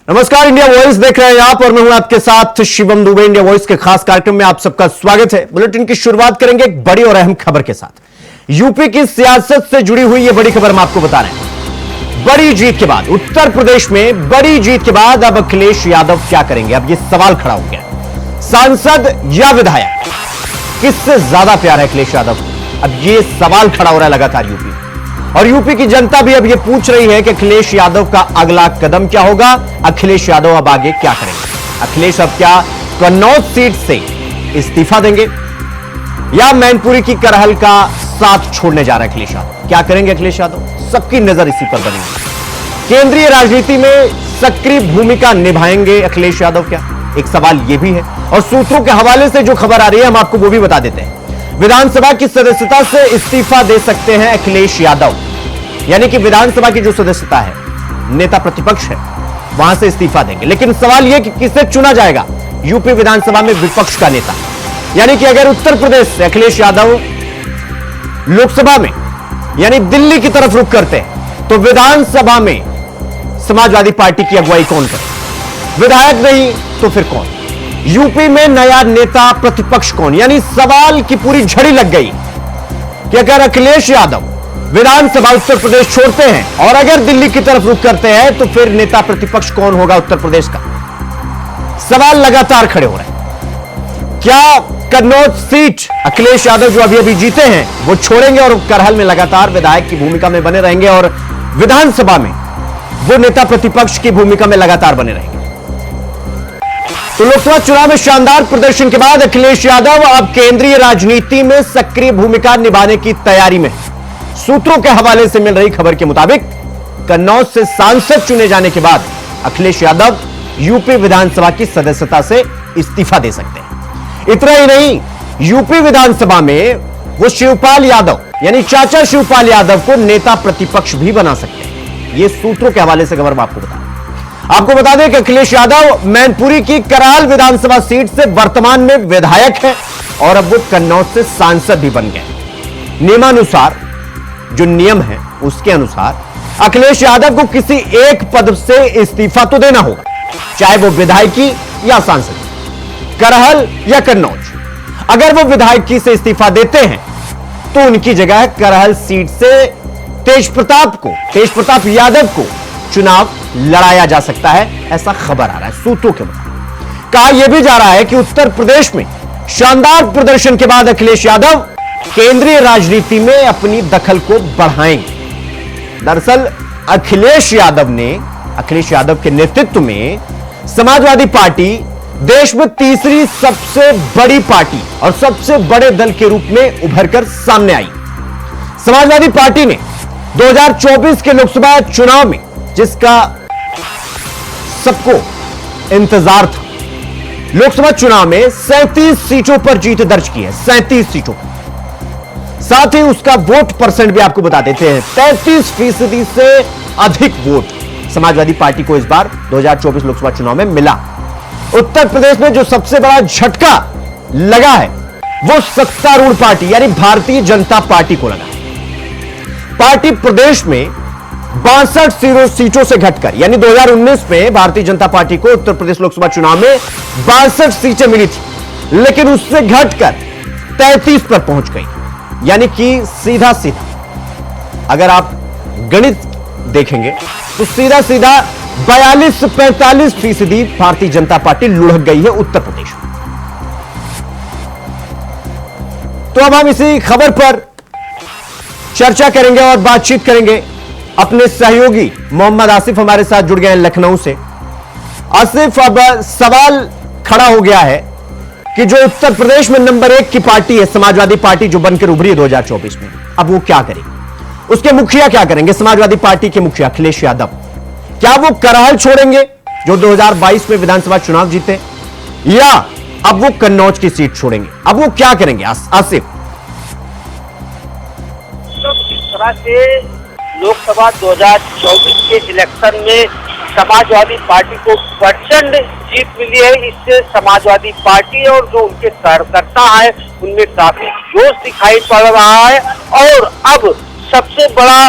नमस्कार, India voice देख रहे हैं आप और मैं हूं आपके साथ शिवम दुबे। इंडिया वॉइस के खास कार्यक्रम में आप सबका स्वागत है। बुलेटिन की शुरुआत करेंगे एक बड़ी और अहम खबर के साथ। यूपी की सियासत से जुड़ी हुई यह बड़ी खबर हम आपको बता रहे हैं। बड़ी जीत के बाद उत्तर प्रदेश में बड़ी जीत के बाद अब अखिलेश यादव क्या करेंगे? अब यह सवाल खड़ा हो गया, सांसद या विधायक, किससे ज्यादा प्यार है अखिलेश यादव को? अब यह सवाल खड़ा हो रहा है लगातार यूपी, और यूपी की जनता भी अब यह पूछ रही है कि अखिलेश यादव का अगला कदम क्या होगा। अखिलेश यादव अब आगे क्या करेंगे? अखिलेश अब क्या कन्नौज सीट से इस्तीफा देंगे या मैनपुरी की करहल का साथ छोड़ने जा रहे हैं अखिलेश यादव? क्या करेंगे अखिलेश यादव? सबकी नजर इसी पर बनी है। केंद्रीय राजनीति में सक्रिय भूमिका निभाएंगे अखिलेश यादव क्या? एक सवाल यह भी है, और सूत्रों के हवाले से जो खबर आ रही है हम आपको वो भी बता देते हैं। विधानसभा की सदस्यता से इस्तीफा दे सकते हैं अखिलेश यादव, यानी कि विधानसभा की जो सदस्यता है, नेता प्रतिपक्ष है, वहां से इस्तीफा देंगे। लेकिन सवाल यह कि किसे चुना जाएगा यूपी विधानसभा में विपक्ष का नेता? यानी कि अगर उत्तर प्रदेश से अखिलेश यादव लोकसभा में यानी दिल्ली की तरफ रुख करते हैं तो विधानसभा में समाजवादी पार्टी की अगुवाई कौन करे? विधायक नहीं तो फिर कौन? यूपी में नया नेता प्रतिपक्ष कौन? यानी सवाल की पूरी झड़ी लग गई कि अगर अखिलेश यादव विधानसभा उत्तर प्रदेश छोड़ते हैं और अगर दिल्ली की तरफ रुख करते हैं तो फिर नेता प्रतिपक्ष कौन होगा उत्तर प्रदेश का? सवाल लगातार खड़े हो रहे हैं। क्या कन्नौज सीट अखिलेश यादव जो अभी जीते हैं वो छोड़ेंगे और करहल में लगातार विधायक की भूमिका में बने रहेंगे और विधानसभा में वो नेता प्रतिपक्ष की भूमिका में लगातार बने रहेंगे? तो लोकसभा चुनाव में शानदार प्रदर्शन के बाद अखिलेश यादव अब केंद्रीय राजनीति में सक्रिय भूमिका निभाने की तैयारी में। सूत्रों के हवाले से मिल रही खबर के मुताबिक कन्नौज से सांसद चुने जाने के बाद अखिलेश यादव यूपी विधानसभा की सदस्यता से इस्तीफा दे सकते हैं। इतना ही नहीं, यूपी विधानसभा में वो शिवपाल यादव यानी चाचा शिवपाल यादव को नेता प्रतिपक्ष भी बना सकते हैं। ये सूत्रों के हवाले से खबर मैं आपको बता दें कि अखिलेश यादव मैनपुरी की करहल विधानसभा सीट से वर्तमान में विधायक है और अब वो कन्नौज से सांसद भी बन गए। नियमानुसार, जो नियम है उसके अनुसार अखिलेश यादव को किसी एक पद से इस्तीफा तो देना होगा, चाहे वो विधायकी या सांसद, करहल या कन्नौज। अगर वो विधायकी से इस्तीफा देते हैं तो उनकी जगह करहल सीट से तेज प्रताप यादव को चुनाव लड़ाया जा सकता है, ऐसा खबर आ रहा है सूत्रों के मुताबिक। कहा यह भी जा रहा है कि उत्तर प्रदेश में शानदार प्रदर्शन के बाद अखिलेश यादव केंद्रीय राजनीति में अपनी दखल को बढ़ाएंगे। दरअसल अखिलेश यादव के नेतृत्व में समाजवादी पार्टी देश में तीसरी सबसे बड़ी पार्टी और सबसे बड़े दल के रूप में उभरकर सामने आई। समाजवादी पार्टी ने 2024 के लोकसभा चुनाव में, जिसका सबको इंतजार था, लोकसभा चुनाव में 37 सीटों पर जीत दर्ज की है। 37 सीटों पर। साथ ही उसका वोट परसेंट भी आपको बता देते हैं, 33% से अधिक वोट समाजवादी पार्टी को इस बार 2024 लोकसभा चुनाव में मिला। उत्तर प्रदेश में जो सबसे बड़ा झटका लगा है वो सत्तारूढ़ पार्टी यानी भारतीय जनता पार्टी को लगा। पार्टी प्रदेश में 62 सीटों से घटकर, यानी 2019 में भारतीय जनता पार्टी को उत्तर प्रदेश लोकसभा चुनाव में 62 सीटें मिली थी, लेकिन उससे घटकर 33 पर पहुंच गई। यानी कि सीधा अगर आप गणित देखेंगे तो सीधा 42 से 45% भारतीय जनता पार्टी लुढ़क गई है उत्तर प्रदेश में। तो अब हम इसी खबर पर चर्चा करेंगे और बातचीत करेंगे। अपने सहयोगी मोहम्मद आसिफ हमारे साथ जुड़ गए हैं लखनऊ से। आसिफ, अब सवाल खड़ा हो गया है कि जो उत्तर प्रदेश में नंबर 1 की पार्टी है समाजवादी पार्टी, जो बनकर उभरी है 2024 में, अब वो क्या करेगी? उसके मुखिया क्या करेंगे? समाजवादी पार्टी के मुखिया अखिलेश यादव, क्या वो करहल छोड़ेंगे जो 2022 में विधानसभा चुनाव जीते, या अब वो कन्नौज की सीट छोड़ेंगे? अब वो क्या करेंगे आसिफ? इस तरह से लोकसभा 2024 के इलेक्शन में समाजवादी पार्टी को प्रचंड जीत मिली है। इससे समाजवादी पार्टी और जो उनके कार्यकर्ता है उनमें काफी जोश दिखाई पड़ रहा है। और अब सबसे बड़ा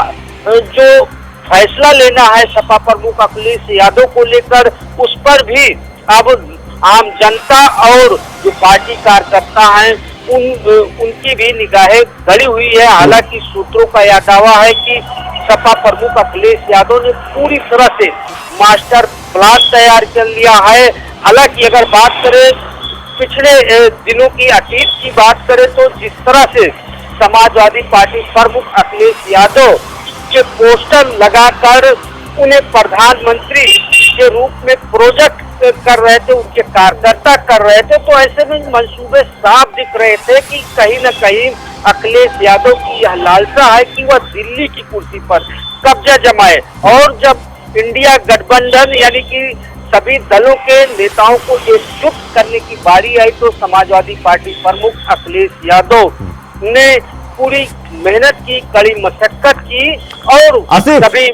जो फैसला लेना है सपा प्रमुख अखिलेश यादव को लेकर, उस पर भी अब आम जनता और जो पार्टी कार्यकर्ता हैं उनकी भी निगाहें गड़ी हुई है। हालांकि सूत्रों का यह दावा है कि सपा प्रमुख अखिलेश यादव ने पूरी तरह से मास्टर प्लान तैयार कर लिया है। हालांकि अगर बात करें पिछले दिनों की, अतीत की बात करें तो जिस तरह से समाजवादी पार्टी प्रमुख अखिलेश यादव के पोस्टर लगाकर उन्हें प्रधानमंत्री के रूप में प्रोजेक्ट कर रहे थे, उनके कार्यकर्ता कर रहे थे, तो ऐसे में मंसूबे साफ दिख रहे थे कि कहीं न कहीं अखिलेश यादव की यह लालसा है कि वह दिल्ली की कुर्सी पर कब्जा जमाए। और जब इंडिया गठबंधन यानी कि सभी दलों के नेताओं को एकजुट करने की बारी आई तो समाजवादी पार्टी प्रमुख अखिलेश यादव ने पूरी मेहनत की, कड़ी मशक्कत की और सभी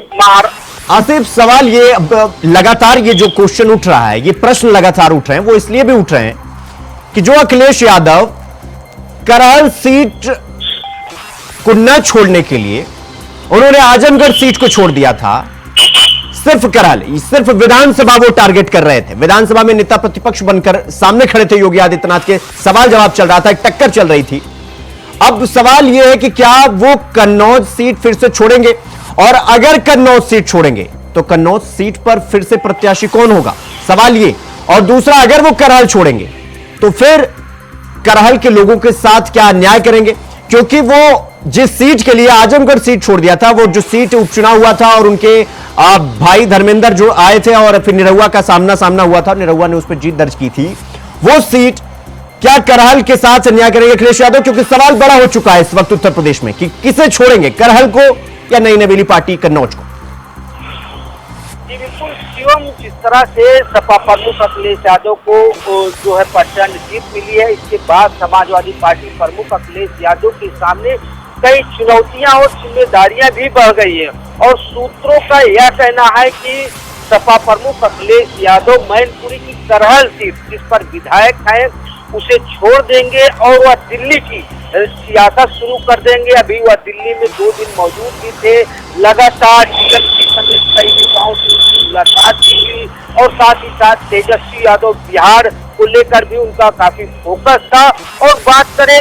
आसिफ, सवाल ये अब लगातार ये जो क्वेश्चन उठ रहा है, ये प्रश्न लगातार उठ रहे हैं, वो इसलिए भी उठ रहे हैं कि जो अखिलेश यादव करहल सीट को न छोड़ने के लिए उन्होंने आजमगढ़ सीट को छोड़ दिया था, सिर्फ करहल, सिर्फ विधानसभा वो टारगेट कर रहे थे। विधानसभा में नेता प्रतिपक्ष बनकर सामने खड़े थे योगी आदित्यनाथ के, सवाल जवाब चल रहा था, एक टक्कर चल रही थी। अब सवाल यह है कि क्या वो कन्नौज सीट फिर से छोड़ेंगे, और अगर कन्नौज सीट छोड़ेंगे तो कन्नौज सीट पर फिर से प्रत्याशी कौन होगा, सवाल ये। और दूसरा, अगर वो करहल छोड़ेंगे तो फिर करहल के लोगों के साथ क्या अन्याय करेंगे, क्योंकि वो जिस सीट के लिए आजमगढ़ सीट छोड़ दिया था, वो जो सीट उपचुनाव हुआ था और उनके भाई धर्मेंद्र जो आए थे और फिर निरहुआ का सामना हुआ था, निरहुआ ने उस पर जीत दर्ज की थी, वो सीट क्या करहल के साथ अन्याय करेंगे अखिलेश यादव? क्योंकि सवाल बड़ा हो चुका है इस वक्त उत्तर प्रदेश में कि किसे छोड़ेंगे, करहल को या नई नवेली पार्टी कन्नौज को? जी बिल्कुल शिवम, जिस तरह से सपा प्रमुख अखिलेश यादव को जो है प्रचंड जीत मिली है, इसके बाद समाजवादी पार्टी प्रमुख अखिलेश यादव के सामने कई चुनौतियां और जिम्मेदारियां भी बढ़ गई है। और सूत्रों का यह कहना है कि सपा प्रमुख अखिलेश यादव मैनपुरी की करहल सीट जिस पर विधायक है उसे छोड़ देंगे और वह दिल्ली की सियासत शुरू कर देंगे। अभी वह दिल्ली में 2 दिन मौजूद भी थे, लगातार कई नेताओं से उनकी मुलाकात की और साथ ही साथ तेजस्वी यादव बिहार को लेकर भी उनका काफी फोकस था। और बात करें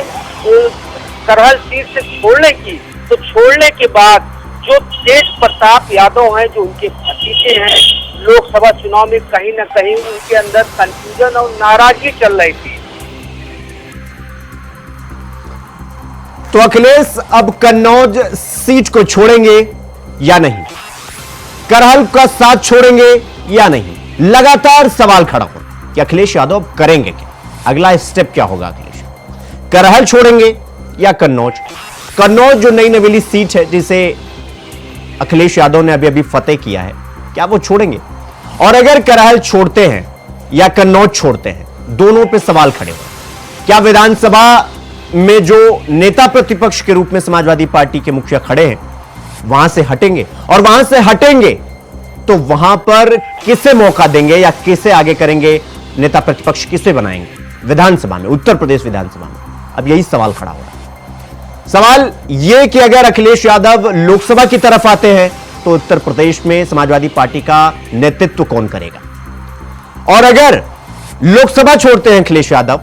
करहल सीट से छोड़ने की, तो छोड़ने के बाद जो तेज प्रताप यादव हैं, जो उनके भतीजे हैं, लोकसभा चुनाव में कहीं न कहीं उनके अंदर कंफ्यूजन और नाराजगी चल रही थी। तो अखिलेश अब कन्नौज सीट को छोड़ेंगे या नहीं, करहल का साथ छोड़ेंगे या नहीं, लगातार सवाल खड़ा हो कि अखिलेश यादव करेंगे क्या, अगला स्टेप क्या होगा अखिलेश, करहल छोड़ेंगे या कन्नौज? कन्नौज जो नई नवेली सीट है जिसे अखिलेश यादव ने अभी फतेह किया है, क्या वो छोड़ेंगे? और अगर करहल छोड़ते हैं या कन्नौज छोड़ते हैं, दोनों पे सवाल खड़े हो, क्या विधानसभा में जो नेता प्रतिपक्ष के रूप में समाजवादी पार्टी के मुखिया खड़े हैं वहां से हटेंगे, और वहां से हटेंगे तो वहां पर किसे मौका देंगे या किसे आगे करेंगे, नेता प्रतिपक्ष किसे बनाएंगे विधानसभा में, उत्तर प्रदेश विधानसभा में? अब यही सवाल खड़ा हो रहा है। सवाल यह कि अगर अखिलेश यादव लोकसभा की तरफ आते हैं तो उत्तर प्रदेश में समाजवादी पार्टी का नेतृत्व कौन करेगा, और अगर लोकसभा छोड़ते हैं अखिलेश यादव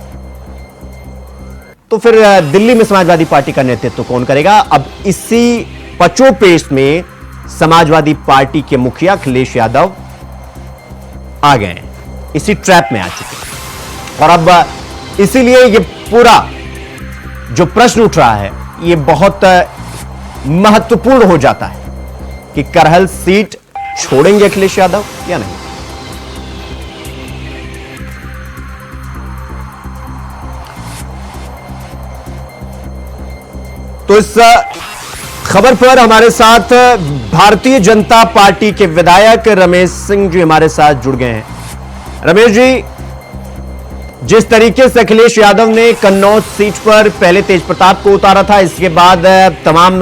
तो फिर दिल्ली में समाजवादी पार्टी का नेतृत्व कौन करेगा? अब इसी पचोपेश में समाजवादी पार्टी के मुखिया अखिलेश यादव आ गए हैं, इसी ट्रैप में आ चुके हैं। और अब इसीलिए ये पूरा जो प्रश्न उठ रहा है ये बहुत महत्वपूर्ण हो जाता है कि करहल सीट छोड़ेंगे अखिलेश यादव या नहीं। तो इस खबर पर हमारे साथ भारतीय जनता पार्टी के विधायक रमेश सिंह जी हमारे साथ जुड़ गए हैं। रमेश जी, जिस तरीके से अखिलेश यादव ने कन्नौज सीट पर पहले तेज प्रताप को उतारा था, इसके बाद तमाम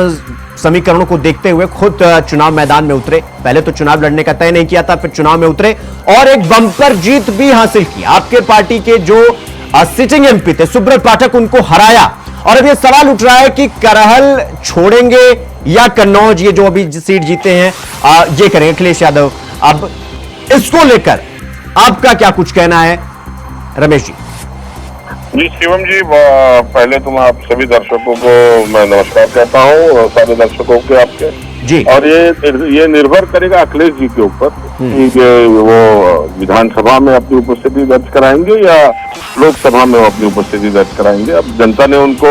समीकरणों को देखते हुए खुद चुनाव मैदान में उतरे, पहले तो चुनाव लड़ने का तय नहीं किया था, फिर चुनाव में उतरे और एक बंपर जीत भी हासिल की। आपके पार्टी के जो सिटिंग एमपी थे सुब्रत पाठक, उनको हराया। और अब यह सवाल उठ रहा है कि करहल छोड़ेंगे या कन्नौज, ये जो अभी सीट जीते हैं, ये करेंगे अखिलेश यादव? अब इसको लेकर आपका क्या कुछ कहना है रमेश जी? जी शिवम जी, पहले तो मैं आप सभी दर्शकों को मैं नमस्कार कहता हूँ और सारे दर्शकों के आपके जी। और ये निर्भर करेगा अखिलेश जी के ऊपर कि वो विधानसभा में अपनी उपस्थिति दर्ज कराएंगे या लोकसभा में वो अपनी उपस्थिति दर्ज कराएंगे। अब जनता ने उनको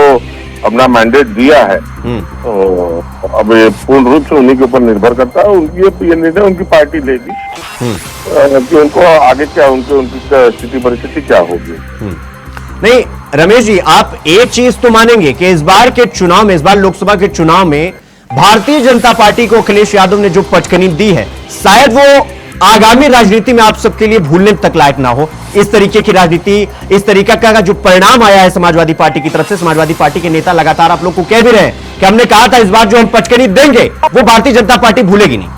अपना मैंडेट दिया है, तो अब ये पूर्ण रूप से उन्हीं के ऊपर निर्भर करता है। उनकी ये निर्णय उनकी पार्टी लेगी कि उनको आगे क्या उनकी स्थिति परिस्थिति क्या होगी। नहीं रमेश जी, आप एक चीज तो मानेंगे कि इस बार के चुनाव में, इस बार लोकसभा के चुनाव में भारतीय जनता पार्टी को अखिलेश यादव ने जो पचकनी दी है, शायद वो आगामी राजनीति में आप सबके लिए भूलने तक लायक ना हो। इस तरीके की राजनीति, इस तरीका का जो परिणाम आया है समाजवादी पार्टी की तरफ से, समाजवादी पार्टी के नेता लगातार आप लोग को कह भी रहे हैं कि हमने कहा था इस बार जो हम पचकनी देंगे वो भारतीय जनता पार्टी भूलेगी नहीं।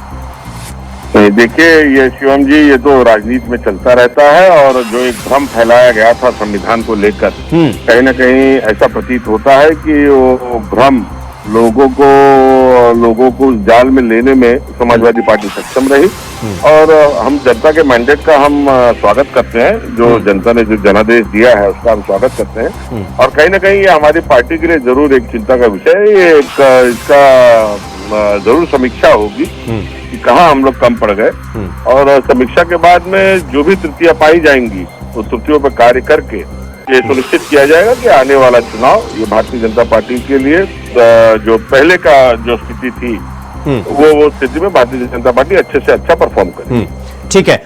देखिए ये शिवम जी, ये तो राजनीति में चलता रहता है और जो एक भ्रम फैलाया गया था संविधान को लेकर, कहीं ना कहीं ऐसा प्रतीत होता है कि वो भ्रम लोगों को उस जाल में लेने में समाजवादी पार्टी सक्षम रही। और हम जनता के मैंडेट का हम स्वागत करते हैं, जो जनता ने जो जनादेश दिया है उसका हम स्वागत करते हैं। और कहीं ना कहीं ये हमारी पार्टी के लिए जरूर एक चिंता का विषय है। ये इसका जरूर समीक्षा होगी कि कहाँ हम लोग कम पड़ गए, और समीक्षा के बाद में जो भी त्रुटियां पाई जाएंगी उस त्रुटियों पर कार्य करके ये सुनिश्चित किया जाएगा कि आने वाला चुनाव ये भारतीय जनता पार्टी के लिए जो पहले का जो स्थिति थी वो स्थिति में भारतीय जनता पार्टी अच्छे से अच्छा परफॉर्म करे। ठीक है।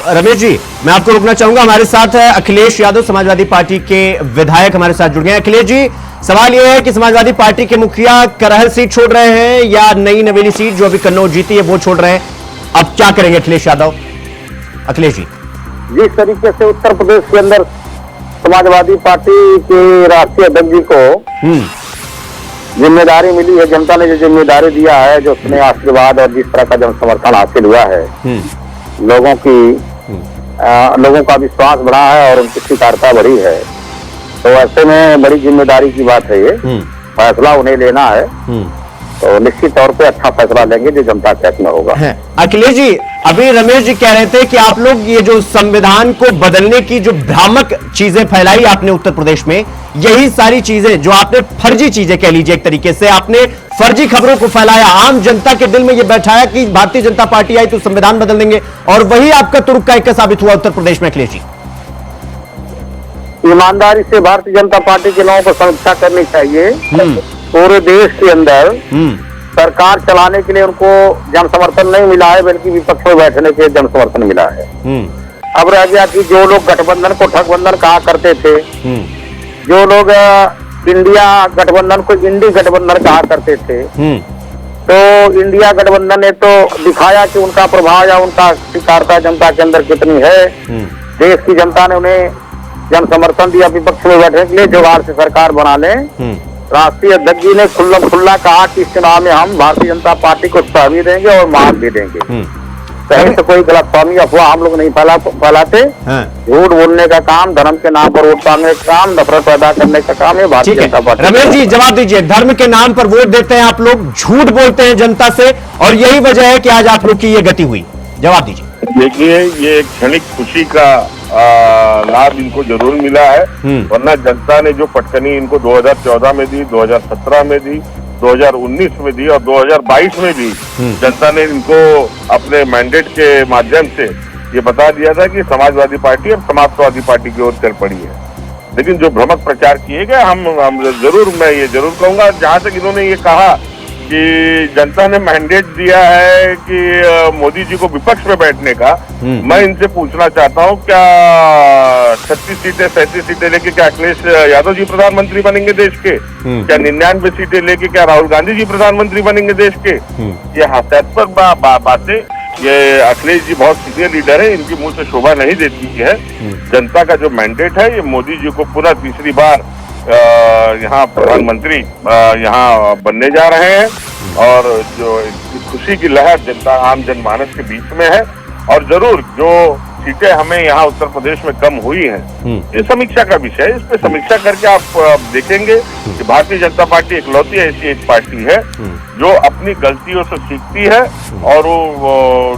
रमेश जी, मैं आपको रोकना चाहूंगा, हमारे साथ है अखिलेश यादव, समाजवादी पार्टी के विधायक हमारे साथ जुड़ गए हैं। अखिलेश जी, सवाल यह है कि समाजवादी पार्टी के मुखिया करहल सीट छोड़ रहे हैं या नई नवेली सीट जो अभी कन्नौज जीती है वो छोड़ रहे हैं, अब क्या करेंगे अखिलेश यादव? अखिलेश जी, जिस तरीके से उत्तर प्रदेश के अंदर समाजवादी पार्टी के राष्ट्रीय अध्यक्ष जी को जिम्मेदारी मिली है, जनता ने जो जिम्मेदारी दिया है, जो स्नेह आशीर्वाद और जिस तरह का जन समर्थन हासिल हुआ है, लोगों का विश्वास बढ़ा है और उनकी स्वीकारता बढ़ी है, तो ऐसे में बड़ी जिम्मेदारी की बात है। ये फैसला उन्हें लेना है, तो निश्चित तौर पे अच्छा फैसला लेंगे जो जनता के हक में होगा। अखिलेश जी, अभी रमेश जी कह रहे थे कि आप लोग ये जो संविधान को बदलने की जो भ्रामक चीजें फैलाई आपने उत्तर प्रदेश में, यही सारी चीजें जो आपने फर्जी चीजें कह लीजिए, एक तरीके से आपने फर्जी खबरों को फैलाया, आम जनता के दिल में यह बैठाया कि भारतीय जनता पार्टी आई तो संविधान बदल देंगे, और वही आपका तुरुक का एक साबित हुआ उत्तर प्रदेश में। अखिलेश जी, ईमानदारी से भारतीय जनता पार्टी के लोगों को समीक्षा करनी चाहिए। पूरे देश के अंदर सरकार चलाने के लिए उनको जन समर्थन नहीं मिला है, बल्कि विपक्ष में बैठने के जन समर्थन मिला है। अब रह गया कि जो लोग गठबंधन को ठगबंधन कहा करते थे, जो लोग इंडिया गठबंधन को इंडी गठबंधन कहा करते थे, तो इंडिया गठबंधन ने तो दिखाया कि उनका प्रभाव या उनका स्वीकारता जनता के अंदर कितनी है। देश की जनता ने उन्हें जन समर्थन दिया विपक्ष में बैठने के लिए, जुगाड़ से सरकार बना लें। राष्ट्रीय अध्यक्ष जी ने खुल्ला कहा कि इस चुनाव में हम भारतीय जनता पार्टी को सह भी देंगे और मान भी देंगे। कहीं तो कोई गलतफहमी अफवाह हम लोग नहीं फैलाते। झूठ बोलने का काम, धर्म के नाम पर वोट मांगने का काम, नफरत पैदा करने का काम है भारतीय जनता पार्टी। रमेश जी, जवाब दीजिए, धर्म के नाम पर वोट देते हैं आप लोग, झूठ बोलते हैं जनता से, और यही वजह है कि आज आप लोग की ये गति हुई। जवाब दीजिए। देखिए, ये एक क्षणिक खुशी का लाभ इनको जरूर मिला है, वरना जनता ने जो पटकनी इनको 2014 में दी, 2017 में दी, 2019 में दी और 2022 में भी जनता ने इनको अपने मैंडेट के माध्यम से ये बता दिया था कि समाजवादी पार्टी अब समाजवादी पार्टी की ओर चल पड़ी है। लेकिन जो भ्रमक प्रचार किए गए, मैं ये जरूर कहूंगा, जहां तक इन्होंने ये कहा कि जनता ने मैंडेट दिया है कि मोदी जी को विपक्ष में बैठने का, मैं इनसे पूछना चाहता हूं, क्या 36 सीटें 37 सीटें लेके क्या अखिलेश यादव जी प्रधानमंत्री बनेंगे देश के? क्या 99 सीटें लेके क्या राहुल गांधी जी प्रधानमंत्री बनेंगे देश के? ये हास्यास्पद बातें, ये अखिलेश जी बहुत सीनियर लीडर है, इनकी मुंह से शोभा नहीं देती है। जनता का जो मैंडेट है, ये मोदी जी को पुनः तीसरी बार यहाँ प्रधानमंत्री यहाँ बनने जा रहे हैं, और जो खुशी की लहर जनता आम जनमानस के बीच में है। और जरूर जो सीटें हमें यहाँ उत्तर प्रदेश में कम हुई हैं, ये समीक्षा का विषय है। इस पे समीक्षा करके आप देखेंगे कि भारतीय जनता पार्टी इकलौती ऐसी एक पार्टी है जो अपनी गलतियों से सीखती है और वो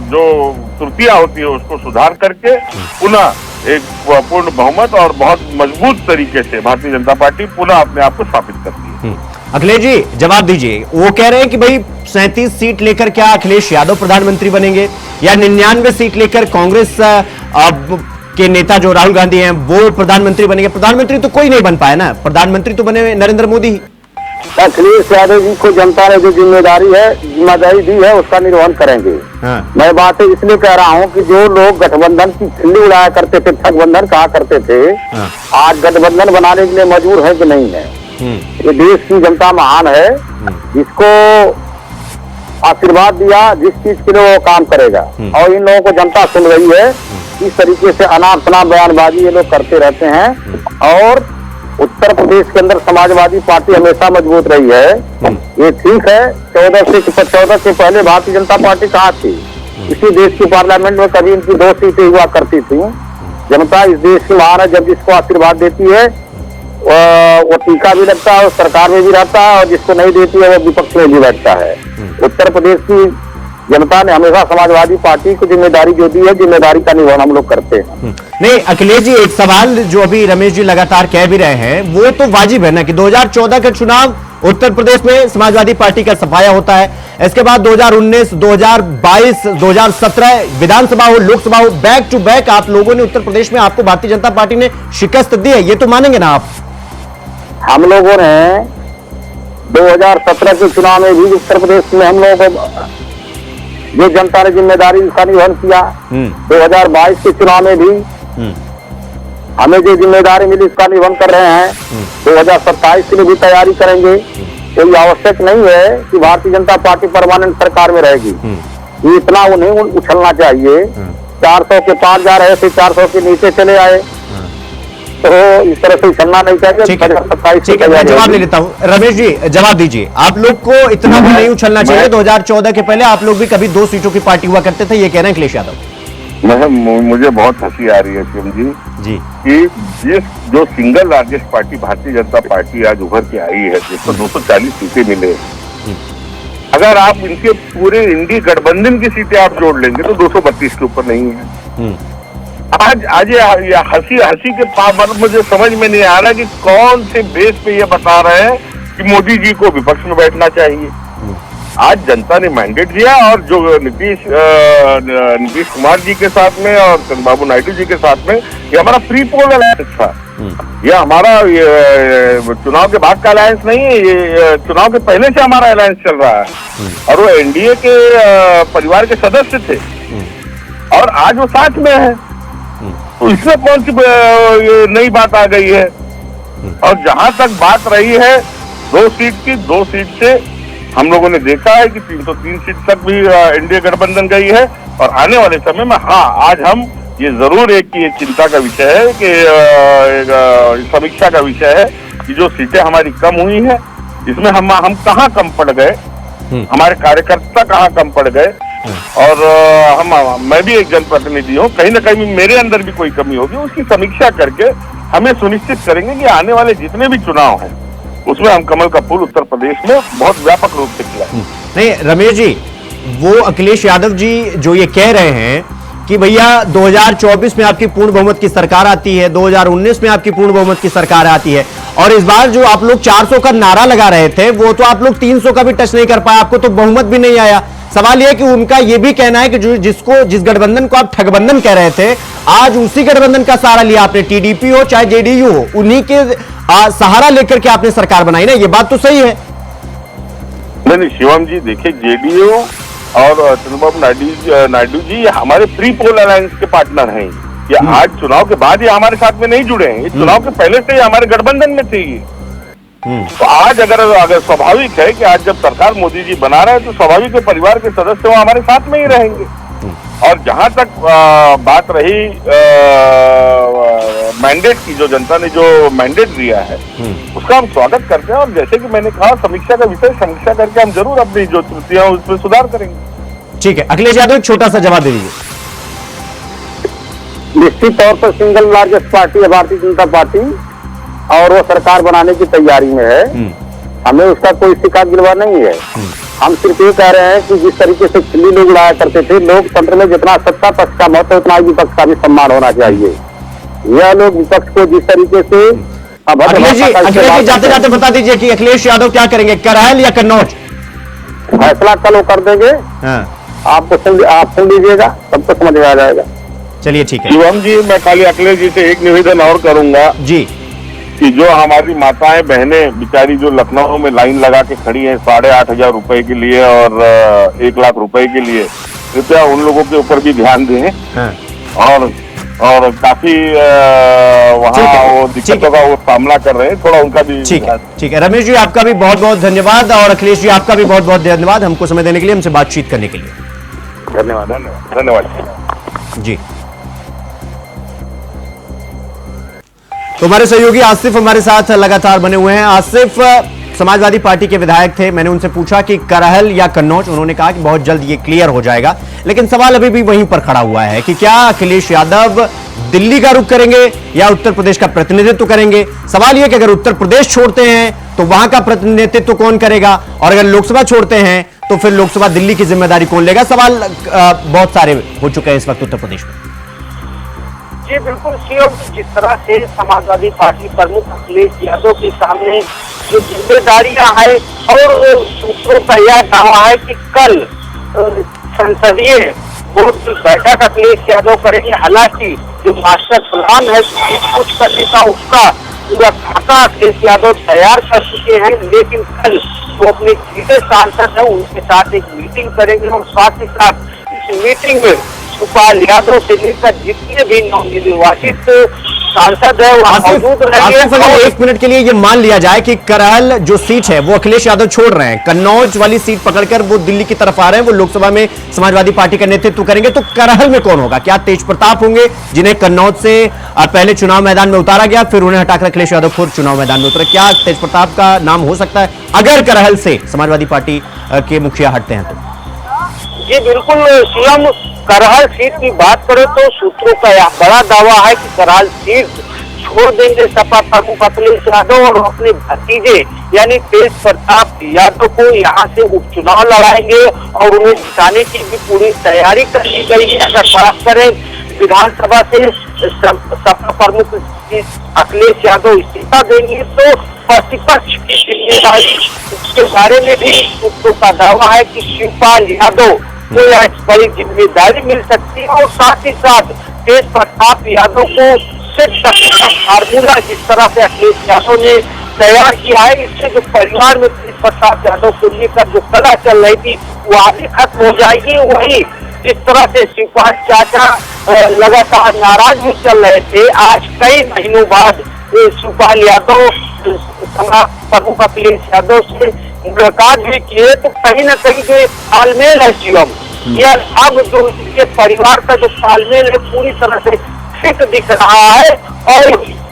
जो त्रुटियां होती है उसको सुधार करके पुनः एक पूर्ण बहुमत और बहुत मजबूत तरीके से भारतीय जनता पार्टी पुनः अपने आप को स्थापित करती है। अखिलेश जी जवाब दीजिए, वो कह रहे हैं कि भाई 37 सीट लेकर क्या अखिलेश यादव प्रधानमंत्री बनेंगे या 99 सीट लेकर कांग्रेस के नेता जो राहुल गांधी हैं वो प्रधानमंत्री बनेंगे? प्रधानमंत्री तो कोई नहीं बन पाया ना, प्रधानमंत्री तो बने नरेंद्र मोदी ही। अखिलेश यादव जी को जनता ने जो जिम्मेदारी दी है उसका निर्वहन करेंगे। हाँ। मैं बातें इसलिए कह रहा हूँ कि जो लोग गठबंधन की खिल्ली उड़ाया करते थे, ठगबंधन कहा करते थे, हाँ। आज गठबंधन बनाने के लिए मजबूर है कि नहीं है? ये देश की जनता महान है, जिसको आशीर्वाद दिया जिस चीज के लिए वो काम करेगा, और इन लोगों को जनता सुन रही है। इस तरीके से अनाप शनाप बयानबाजी ये लोग करते रहते हैं। और उत्तर प्रदेश के अंदर समाजवादी पार्टी हमेशा मजबूत रही है, ये ठीक है। 14 से पहले भारतीय जनता पार्टी कहाँ थी? इसी देश की पार्लियामेंट में कभी इनकी 2 सीटें हुआ करती थी। जनता इस देश की महान है, जब जिसको आशीर्वाद देती है वो टीका भी लगता है, सरकार में भी रहता है, और जिसको नहीं देती है वो विपक्ष में भी बैठता है। उत्तर प्रदेश की जनता ने हमेशा समाजवादी पार्टी को जिम्मेदारी जो दी है, जिम्मेदारी का निर्वहन हम लोग करते हैं। नहीं अखिलेश जी, एक सवाल जो अभी रमेश जी लगातार कह भी रहे हैं वो तो वाजिब है ना कि 2014 का चुनाव उत्तर प्रदेश में समाजवादी पार्टी का सफाया होता है, इसके बाद 2019, 2022, 2017 विधानसभा हो, लोकसभा हो, बैक टू बैक आप लोगों ने उत्तर प्रदेश में आपको भारतीय जनता पार्टी ने शिकस्त दी है, ये तो मानेंगे ना आप? हम लोगों ने 2017 के चुनाव में भी उत्तर प्रदेश में हम लोगों को जो जनता ने जिम्मेदारी का निर्वहन किया, 2022 के चुनाव में भी हमें जो जिम्मेदारी मिली उसका निर्वहन कर रहे हैं। 2027 के लिए भी तैयारी करेंगे। कोई आवश्यक नहीं है कि भारतीय जनता पार्टी परमानेंट सरकार में रहेगी, ये इतना उन्हें उछलना चाहिए। 400 के पार जा रहे थे, 400 के नीचे चले आए, तो इस तरह से उछलना नहीं चाहिए। ठीक है, मैं जवाब ले लेता हूँ। रमेश जी जवाब दीजिए, आप लोग को इतना भी नहीं उछलना चाहिए। 2014 के पहले आप लोग भी कभी 2 सीटों की पार्टी हुआ करते थे, ये कह रहे हैं अखिलेश यादव। मुझे बहुत हंसी आ रही है शिवम जी कि जो single largest party Bharatiya Janata party आज उभर के आई है, जिसको 240 सीटें मिले, अगर आप इनके पूरे इंडी गठबंधन की सीटें आप जोड़ लेंगे तो 232 के ऊपर नहीं है। आज ये हंसी के मतलब मुझे समझ में नहीं आ रहा कि कौन से बेस पे ये बता रहे हैं कि मोदी जी को विपक्ष में बैठना चाहिए। आज जनता ने मैंडेट दिया और जो नीतीश कुमार जी के साथ में और चंद्रबाबू नायडू जी के साथ में ये हमारा प्री पोल अलायंस था। ये हमारा चुनाव के बाद का अलायंस नहीं है, ये चुनाव के पहले से हमारा अलायंस चल रहा है और वो एनडीए के परिवार के सदस्य थे और आज वो साथ में है। तो इसमें कौन सी नई बात आ गई है? और जहां तक बात रही है 2 सीट की, 2 सीट से हम लोगों ने देखा है कि 303 सीट तक भी एनडीए गठबंधन गई है और आने वाले समय में आज हम ये जरूर एक की चिंता का विषय है कि समीक्षा का विषय है कि जो सीटें हमारी कम हुई है इसमें हम कहाँ कम पड़ गए, हमारे कार्यकर्ता कहाँ कम पड़ गए और मैं भी एक जनप्रतिनिधि हूँ, कहीं ना कहीं मेरे अंदर भी कोई कमी होगी, उसकी समीक्षा करके हमें सुनिश्चित करेंगे कि आने वाले जितने भी चुनाव हैं उसमें हम कमल का फूल उत्तर प्रदेश में बहुत व्यापक रूप से खिलाएं। नहीं रमेश जी, वो अखिलेश यादव जी जो ये कह रहे हैं कि भैया 2024 में आपकी पूर्ण बहुमत की सरकार आती है, 2019 में आपकी पूर्ण बहुमत की सरकार आती है और इस बार जो आप लोग 400 का नारा लगा रहे थे वो तो आप लोग 300 का भी टच नहीं कर पाए, आपको तो बहुमत भी नहीं आया। सवाल यह कि उनका यह भी कहना है कि जिस गठबंधन को आप ठगबंधन कह रहे थे, आज उसी गठबंधन का सहारा लिया आपने, टीडीपी हो चाहे जेडीयू हो, उन्हीं के सहारा लेकर के आपने सरकार बनाई ना, ये बात तो सही है। नहीं शिवम जी, देखिए जेडीयू और चंद्रबाबू नायडू जी हमारे प्री पोल अलायंस के पार्टनर हैं। ये आज चुनाव के बाद ये हमारे साथ में नहीं जुड़े हैं, ये चुनाव के पहले से ही हमारे गठबंधन में थे। तो आज अगर स्वाभाविक है कि आज जब सरकार मोदी जी बना रहे हैं तो स्वाभाविक है परिवार के सदस्य वो हमारे साथ में ही रहेंगे। और जहां तक बात रही मैंडेट की, जो जनता ने जो मैंडेट दिया है उसका हम स्वागत करते हैं और जैसे कि मैंने कहा समीक्षा का विषय, समीक्षा करके हम जरूर अपनी जो त्रुटियां उसमें सुधार करेंगे। ठीक है, अखिलेश यादव एक छोटा सा जवाब दे दीजिए। निश्चित तौर पर सिंगल लार्जेस्ट पार्टी है भारतीय जनता पार्टी, और वो सरकार बनाने की तैयारी में है। हमें उसका कोई शिकायत गिलवा नहीं है। हम सिर्फ ये कह रहे हैं कि जिस तरीके से खिल्ली लोग उड़ाया करते थे, लोकतंत्र में जितना सत्ता पक्ष का महत्व उतना ही विपक्ष का भी सम्मान होना चाहिए। यह लोग विपक्ष को जिस तरीके से अखिलेश जी जाते जाते बता दीजिए कि अखिलेश यादव क्या करेंगे, करहल या कन्नौज? फैसला कल वो कर देंगे। आप सुन लीजिएगा, सबको समझ में आ जाएगा। चलिए ठीक है शिवम जी, मैं खाली अखिलेश जी से एक निवेदन और करूंगा जी, कि जो हमारी माताएं बहनें बेचारी जो लखनऊ में लाइन लगा के खड़ी हैं 8,500 रुपए के लिए और 1 लाख रुपए के लिए, कृपया उन लोगों के ऊपर भी ध्यान दें। और काफी वहाँ वो दिक्कतों का वो सामना कर रहे हैं, थोड़ा उनका भी ठीक है। रमेश जी आपका भी बहुत बहुत धन्यवाद, और अखिलेश जी आपका भी बहुत बहुत धन्यवाद हमको समय देने के लिए, हमसे बातचीत करने के लिए। धन्यवाद जी। तो हमारे सहयोगी आसिफ हमारे साथ लगातार बने हुए हैं। आसिफ समाजवादी पार्टी के विधायक थे, मैंने उनसे पूछा कि करहल या कन्नौज, उन्होंने कहा कि बहुत जल्द ये क्लियर हो जाएगा, लेकिन सवाल अभी भी वहीं पर खड़ा हुआ है कि क्या अखिलेश यादव दिल्ली का रुख करेंगे या उत्तर प्रदेश का प्रतिनिधित्व करेंगे। सवाल यह कि अगर उत्तर प्रदेश छोड़ते हैं तो वहां का प्रतिनिधित्व कौन करेगा, और अगर लोकसभा छोड़ते हैं तो फिर लोकसभा दिल्ली की जिम्मेदारी कौन लेगा। सवाल बहुत सारे हो चुके हैं इस वक्त उत्तर प्रदेश में। जी बिल्कुल सीएम, जिस तरह से समाजवादी पार्टी प्रमुख अखिलेश यादव के सामने जो जिम्मेदारियां हैं और सूत्रों का यह दावा है कि कल संसदीय बोर्ड की बैठक अखिलेश यादव करेंगे। हालांकि जो मास्टर प्लान है कुछ करने का, उसका पूरा खाका अखिलेश यादव तैयार कर चुके हैं, लेकिन कल वो अपने जितने सांसद हैं उनके साथ एक मीटिंग करेंगे और साथ ही साथ इस मीटिंग में सुपाल यादव से लेकर जितने भी नवनिर्वाचित सांसद है वहां मौजूद रहेंगे। 1 मिनट के लिए ये मान लिया जाए कि करहल जो सीट है वो अखिलेश यादव छोड़ रहे हैं, कन्नौज वाली सीट पकड़कर वो दिल्ली की तरफ आ रहे हैं, वो लोकसभा में समाजवादी पार्टी का नेतृत्व करेंगे, तो करहल में कौन होगा? क्या तेज प्रताप होंगे, जिन्हें कन्नौज से पहले चुनाव मैदान में उतारा गया, फिर उन्हें हटाकर अखिलेश यादव खुद चुनाव मैदान में उतरे? क्या तेज प्रताप का नाम हो सकता है अगर करहल से समाजवादी पार्टी के मुखिया हटते हैं तो? जी बिल्कुल सीएम, करहल सीट की बात करें तो सूत्रों का यह बड़ा दावा है कि करहल सीट छोड़ देंगे सपा प्रमुख अखिलेश यादव और अपने भतीजे यानी तेज प्रताप यादव को यहाँ से उपचुनाव लड़ाएंगे और उन्हें जिताने की भी पूरी तैयारी कर ली गई है। अगर बात करें विधानसभा से सपा प्रमुख अखिलेश यादव इस्तीफा देंगे तो प्रतिपक्ष की जिम्मेदारी उसके बारे में भी सूत्रों का दावा है कि शिवपाल यादव को यह बड़ी जिम्मेदारी मिल सकती है और साथ ही साथ तेज प्रताप यादव को सिर्फ फार्मूला जिस तरह से अखिलेश यादव ने तैयार किया है, इससे जो परिवार में तेज प्रताप यादव को लेकर जो कला चल रही थी वो आगे खत्म हो जाएगी। वही जिस तरह से शिवपाल चाचा लगातार नाराज भी चल रहे थे, आज कई महीनों बाद शिवपाल यादव प्रमुख अखिलेश यादव से मुलाकात भी किए, तो कहीं न कहीं जो तालमेल है शिवम, यह अब जो इसके परिवार का जो तालमेल है पूरी तरह से फिट दिख रहा है। और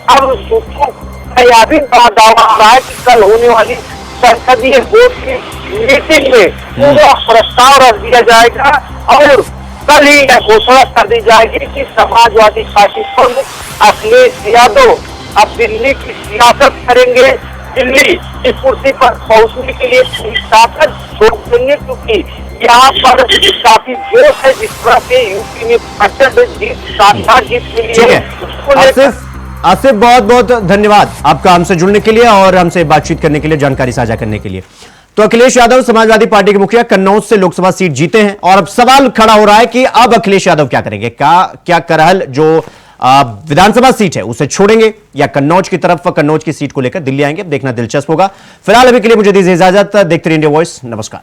अब सूत्रों का यह भी बड़ा दावा आ रहा है कि कल होने वाली संसदीय बोर्ड की मीटिंग में पूरा प्रस्ताव रख दिया जाएगा और कल ही यह घोषणा कर दी जाएगी कि समाजवादी पार्टी प्रमुख अखिलेश यादव अब दिल्ली की सियासत करेंगे। दिल्ली इस कुर्सी पर पहुंचने के लिए ताकत छोड़ देंगे, क्योंकि यहाँ पर काफी जोश है। जिस तरह से यूपी में प्रचंड जीत शानदार जीत मिली है। आसिफ बहुत बहुत धन्यवाद आपका हमसे जुड़ने के लिए और हमसे बातचीत करने के लिए, जानकारी साझा करने के लिए। तो अखिलेश यादव समाजवादी पार्टी के मुखिया कन्नौज से लोकसभा सीट जीते हैं और अब सवाल खड़ा हो रहा है कि अब अखिलेश यादव क्या करेंगे। क्या करहल जो विधानसभा सीट है उसे छोड़ेंगे या कन्नौज की तरफ कन्नौज की सीट को लेकर दिल्ली आएंगे? देखना दिलचस्प होगा। फिलहाल अभी के लिए मुझे दीजिए इजाजत। देखते रहिए इंडिया वॉइस। नमस्कार।